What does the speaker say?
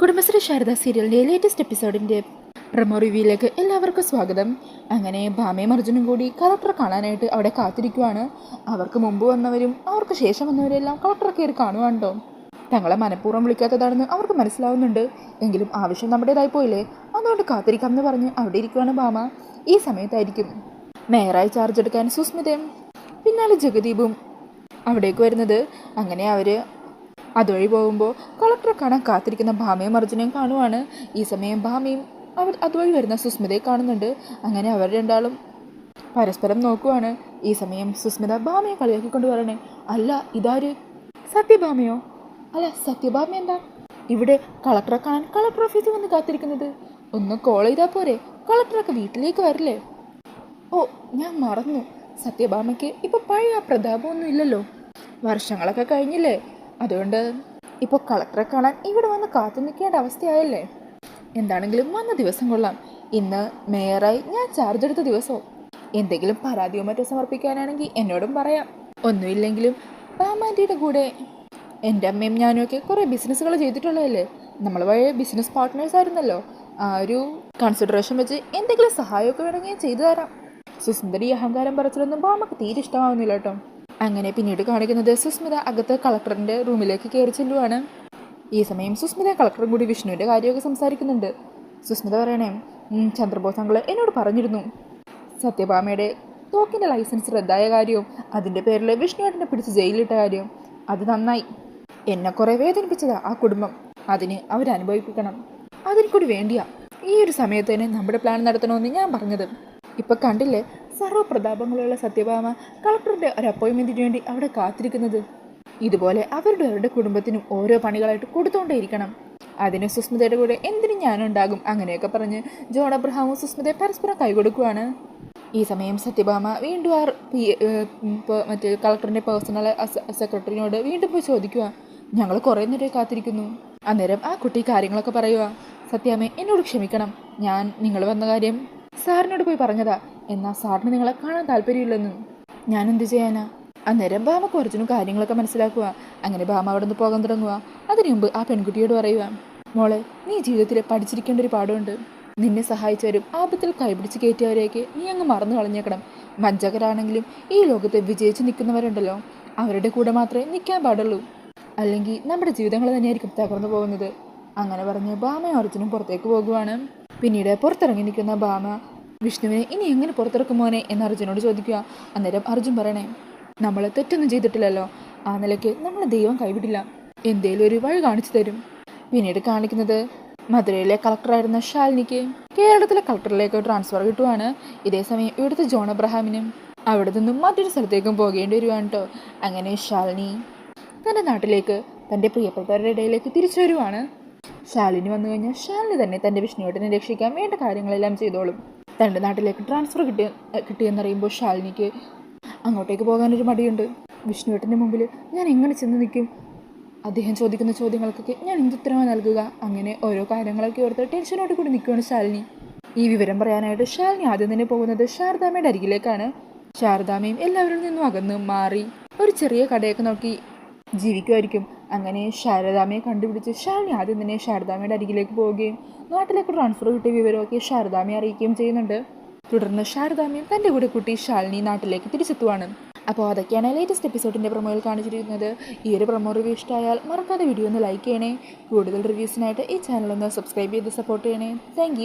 കുടുംബശ്രീ ശാരദ സീരിയലിൻ്റെ latest എപ്പിസോഡിൻ്റെ promo റിവ്യൂയിലേക്ക് എല്ലാവർക്കും സ്വാഗതം. അങ്ങനെ ഭാമയും അർജുനും കൂടി കളക്ടറെ കാണാനായിട്ട് അവിടെ കാത്തിരിക്കുവാണ്. അവർക്ക് മുമ്പ് വന്നവരും അവർക്ക് ശേഷം വന്നവരെല്ലാം കളക്ടറെ കയറി കാണുവാണ്ടോ. തങ്ങളെ മനഃപൂർവ്വം വിളിക്കാത്തതാണെന്ന് അവർക്ക് മനസ്സിലാവുന്നുണ്ട്. എങ്കിലും ആവശ്യം നമ്മുടേതായി പോയില്ലേ, അതുകൊണ്ട് കാത്തിരിക്കാം എന്ന് പറഞ്ഞ് അവിടെ ഇരിക്കുവാണ് ഭാമ. ഈ സമയത്തായിരിക്കും മേയറായി ചാർജ് എടുക്കാൻ സുസ്മിതയും പിന്നാലെ ജഗദീപും അവിടേക്ക് വരുന്നത്. അങ്ങനെ അവർ അതുവഴി പോകുമ്പോൾ കളക്ടറെ കാണാൻ കാത്തിരിക്കുന്ന ഭാമയും അർജുനെയും കാണുവാണ്. ഈ സമയം ഭാമയും അതുവഴി വരുന്ന സുസ്മിതയെ കാണുന്നുണ്ട്. അങ്ങനെ അവർ രണ്ടാളും പരസ്പരം നോക്കുവാണ്. ഈ സമയം സുസ്മിത ഭാമയെ കളിയാക്കിക്കൊണ്ട് പറയണേ, അല്ല ഇതാര്, സത്യഭാമയോ? അല്ല സത്യഭാമ എന്താ ഇവിടെ കളക്ടറെ കാണാൻ കളക്ടർ ഓഫീസിൽ വന്ന് കാത്തിരിക്കുന്നത്? ഒന്ന് കോൾ ചെയ്താൽ പോരെ, കളക്ടറൊക്കെ വീട്ടിലേക്ക് വരില്ലേ? ഓ ഞാൻ മറന്നു, സത്യഭാമയ്ക്ക് ഇപ്പോൾ പഴയ പ്രതാപമൊന്നും ഇല്ലല്ലോ, വർഷങ്ങളൊക്കെ കഴിഞ്ഞില്ലേ, അതുകൊണ്ട് ഇപ്പോൾ കളക്ടറെ കാണാൻ ഇവിടെ വന്ന് കാത്തു നിൽക്കേണ്ട അവസ്ഥയായല്ലേ. എന്താണെങ്കിലും വന്ന ദിവസം കൊള്ളാം. ഇന്ന് മേയറായി ഞാൻ ചാർജ് എടുത്ത ദിവസവും. എന്തെങ്കിലും പരാതിയോ മറ്റോ സമർപ്പിക്കാനാണെങ്കിൽ എന്നോടും പറയാം. ഒന്നുമില്ലെങ്കിലും പാമാൻറ്റിയുടെ കൂടെ എൻ്റെ അമ്മയും ഞാനും ഒക്കെ കുറേ ബിസിനസ്സുകൾ ചെയ്തിട്ടുള്ളതല്ലേ, നമ്മൾ വഴി ബിസിനസ് പാർട്ട്നേഴ്സ് ആയിരുന്നല്ലോ. ആ ഒരു കൺസിഡറേഷൻ വെച്ച് എന്തെങ്കിലും സഹായമൊക്കെ വേണമെങ്കിൽ ചെയ്തു തരാം. സുസ്മിതയുടെ ഈ അഹങ്കാരം പറച്ചിലൊന്നും പാമക്ക് തീരെ ഇഷ്ടമാവുന്നില്ല കേട്ടോ. അങ്ങനെ പിന്നീട് കാണിക്കുന്നത് സുസ്മിത അകത്ത് കളക്ടറിൻ്റെ റൂമിലേക്ക് കയറി ചെല്ലുവാണ്. ഈ സമയം സുസ്മിത കളക്ടറും കൂടി വിഷ്ണുവിൻ്റെ കാര്യമൊക്കെ സംസാരിക്കുന്നുണ്ട്. സുസ്മിത പറയണേ, ചന്ദ്രബോസ് അങ്കിള് എന്നോട് പറഞ്ഞിരുന്നു സത്യഭാമയുടെ തോക്കിൻ്റെ ലൈസൻസ് റദ്ദായ കാര്യവും അതിൻ്റെ പേരിൽ വിഷ്ണുവേട്ടനെ പിടിച്ച് ജയിലിലിട്ട കാര്യവും. അത് നന്നായി, എന്നെ കുറേ വേദനിപ്പിച്ചതാ ആ കുടുംബം, അതിന് അവരനുഭവിപ്പിക്കണം. അതിന് കൂടി വേണ്ടിയാ ഈ ഒരു സമയത്ത് തന്നെ നമ്മുടെ പ്ലാൻ നടത്തണമെന്ന് ഞാൻ പറഞ്ഞത്. ഇപ്പം കണ്ടില്ലേ, സർവ്വപ്രതാപങ്ങളുള്ള സത്യഭാമ കളക്ടറിൻ്റെ ഒരു അപ്പോയിൻമെൻറ്റിന് വേണ്ടി അവിടെ കാത്തിരിക്കുന്നത്. ഇതുപോലെ അവരുടെ കുടുംബത്തിനും ഓരോ പണികളായിട്ട് കൊടുത്തുകൊണ്ടേയിരിക്കണം. അതിന് സുസ്മിതയുടെ കൂടെ എന്തിനും ഞാനുണ്ടാകും. അങ്ങനെയൊക്കെ പറഞ്ഞ് ജോൺ അബ്രഹാമും സുസ്മിതയെ പരസ്പരം കൈകൊടുക്കുവാണ്. ഈ സമയം സത്യഭാമ വീണ്ടും മറ്റേ കളക്ടറിൻ്റെ പേഴ്സണൽ സെക്രട്ടറിനോട് വീണ്ടും പോയി ചോദിക്കുക, ഞങ്ങൾ കുറേ നേരം കാത്തിരിക്കുന്നു. അന്നേരം ആ കുട്ടി കാര്യങ്ങളൊക്കെ പറയുക, സത്യാമ്മേ എന്നോട് ക്ഷമിക്കണം, ഞാൻ നിങ്ങൾ വന്ന കാര്യം സാറിനോട് പോയി പറഞ്ഞതാ, എന്നാൽ സാറിന് നിങ്ങളെ കാണാൻ താല്പര്യമില്ലെന്നും. ഞാൻ എന്ത് ചെയ്യാനാ? അന്നേരം ഭാമ കുറച്ചിനും കാര്യങ്ങളൊക്കെ മനസ്സിലാക്കുക. അങ്ങനെ ഭാമ അവിടെ നിന്ന് പോകാൻ തുടങ്ങുക. അതിനു മുമ്പ് ആ പെൺകുട്ടിയോട് പറയുക, മോളെ നീ ജീവിതത്തിൽ പഠിച്ചിരിക്കേണ്ട ഒരു പാഠമുണ്ട്. നിന്നെ സഹായിച്ചവരും ആപത്തിൽ കൈപിടിച്ച് കയറ്റിയവരെയൊക്കെ നീ അങ്ങ് മറന്നു കളഞ്ഞേക്കണം. വഞ്ചകരാണെങ്കിലും ഈ ലോകത്ത് വിജയിച്ച് നിൽക്കുന്നവരുണ്ടല്ലോ, അവരുടെ കൂടെ മാത്രമേ നിൽക്കാൻ പാടുള്ളൂ, അല്ലെങ്കിൽ നമ്മുടെ ജീവിതങ്ങൾ തന്നെയായിരിക്കും തകർന്നു പോകുന്നത്. അങ്ങനെ പറഞ്ഞ് ഭാമയും അർജുനും പുറത്തേക്ക് പോകുവാണ്. പിന്നീട് പുറത്തിറങ്ങി നിൽക്കുന്ന ഭാമ വിഷ്ണുവിനെ ഇനി എങ്ങനെ പുറത്തിറക്കും മോനെ എന്ന് അർജുനോട് ചോദിക്കുക. അന്നേരം അർജുൻ പറയണേ, നമ്മൾ തെറ്റൊന്നും ചെയ്തിട്ടില്ലല്ലോ, ആ നിലയ്ക്ക് നമ്മൾ ദൈവം കൈവിടില്ല, എന്തേലും ഒരു വഴി കാണിച്ചു തരും. പിന്നീട് കാണിക്കുന്നത് മധുരയിലെ കളക്ടറായിരുന്ന ശാലിനിക്ക് കേരളത്തിലെ കളക്ടറിലേക്ക് ട്രാൻസ്ഫർ കിട്ടുവാണ്. ഇതേസമയം ഇവിടുത്തെ ജോൺ അബ്രഹാമിനും അവിടെ നിന്നും മറ്റൊരു സ്ഥലത്തേക്കും പോകേണ്ടി വരുവാണ് കേട്ടോ. അങ്ങനെ ശാലിനി തൻ്റെ നാട്ടിലേക്ക് തൻ്റെ പ്രിയപ്പെട്ടവരുടെ ഇടയിലേക്ക് തിരിച്ചു വരുവാണ്. ശാലിനി വന്നു കഴിഞ്ഞാൽ ശാലിനി തന്നെ തൻ്റെ വിഷ്ണുവേട്ടനെ രക്ഷിക്കാൻ വേണ്ട കാര്യങ്ങളെല്ലാം ചെയ്തോളും. തൻ്റെ നാട്ടിലേക്ക് ട്രാൻസ്ഫർ കിട്ടിയെന്നറിയുമ്പോൾ ശാലിനിക്ക് അങ്ങോട്ടേക്ക് പോകാനൊരു മടിയുണ്ട്. വിഷ്ണുവേട്ടൻ്റെ മുമ്പിൽ ഞാൻ എങ്ങനെ ചെന്ന് നിൽക്കും, അദ്ദേഹം ചോദിക്കുന്ന ചോദ്യങ്ങൾക്കൊക്കെ ഞാൻ എന്തുത്തരമാണ് നൽകുക, അങ്ങനെ ഓരോ കാര്യങ്ങളൊക്കെ ഓർത്ത് ടെൻഷനോട് കൂടി നിൽക്കുകയാണ് ശാലിനി. ഈ വിവരം പറയാനായിട്ട് ശാലിനി ആദ്യം തന്നെ പോകുന്നത് ശാരദാമ്മയുടെ അരികിലേക്കാണ്. ശാരദാമ്മയും എല്ലാവരിൽ നിന്നും അകന്ന് മാറി ഒരു ചെറിയ കടയൊക്കെ നോക്കി ജീവിക്കുമായിരിക്കും. അങ്ങനെ ശാരദാമ്മയെ കണ്ടുപിടിച്ച് ശാലിനി ആദ്യം തന്നെ ശാരദാമ്മയുടെ അരികിലേക്ക് പോവുകയും നാട്ടിലേക്ക് ട്രാൻസ്ഫർ കിട്ടിയ വിവരമൊക്കെ ശാരദാമ്മയെ അറിയിക്കുകയും ചെയ്യുന്നുണ്ട്. തുടർന്ന് ശാരദാമ്മയും തൻ്റെ കൂടെ കുട്ടി ശാലിനി നാട്ടിലേക്ക് തിരിച്ചെത്തുവാണ്. അപ്പോൾ അതൊക്കെയാണ് ലേറ്റസ്റ്റ് എപ്പിസോഡിൻ്റെ പ്രൊമോയിൽ കാണിച്ചിരിക്കുന്നത്. ഈ ഒരു പ്രൊമോ റിവ്യൂ ഇഷ്ടമായാൽ മറക്കാതെ വീഡിയോ ഒന്ന് ലൈക്ക് ചെയ്യണേ. കൂടുതൽ റിവ്യൂസിനായിട്ട് ഈ ചാനൽ ഒന്ന് സബ്സ്ക്രൈബ് ചെയ്ത് സപ്പോർട്ട് ചെയ്യണേ. താങ്ക്